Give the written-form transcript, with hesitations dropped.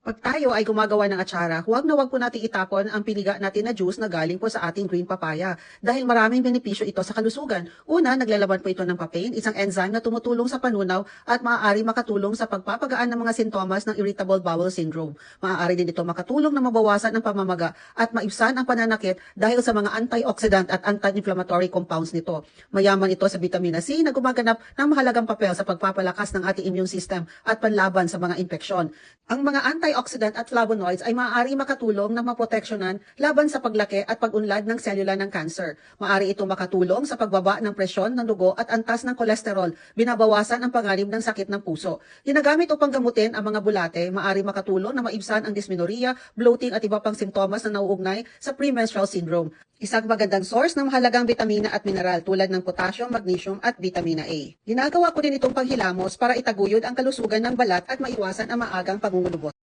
Pag tayo ay gumagawa ng atsara, huwag na huwag po natin itapon ang piniga natin na juice na galing po sa ating green papaya dahil maraming benepisyo ito sa kalusugan. Una, naglalaban po ito ng papain, isang enzyme na tumutulong sa panunaw at maaari makatulong sa pagpapagaan ng mga sintomas ng irritable bowel syndrome. Maaari din ito makatulong na mabawasan ang pamamaga at maibsan ang pananakit dahil sa mga antioxidant at anti-inflammatory compounds nito. Mayaman ito sa vitamina C na gumaganap ng mahalagang papel sa pagpapalakas ng ating immune system at panlaban sa mga infeksyon. Ang mga antioxidant at flavonoids ay maaari makatulong na maproteksyonan laban sa paglaki at pag-unlad ng selula ng cancer. Maaari ito makatulong sa pagbaba ng presyon ng dugo at antas ng kolesterol, binabawasan ang panganib ng sakit ng puso. Ginagamit upang gamutin ang mga bulate, maaari makatulong na maibsan ang dysmenorrhea, bloating at iba pang simptomas na nauugnay sa premenstrual syndrome. Isang magandang source ng mahalagang bitamina at mineral tulad ng potassium, magnesium at vitamina A. Ginagawa ko din itong panghilamos para itaguyod ang kalusugan ng balat at maiwasan ang maagang pangungulubot.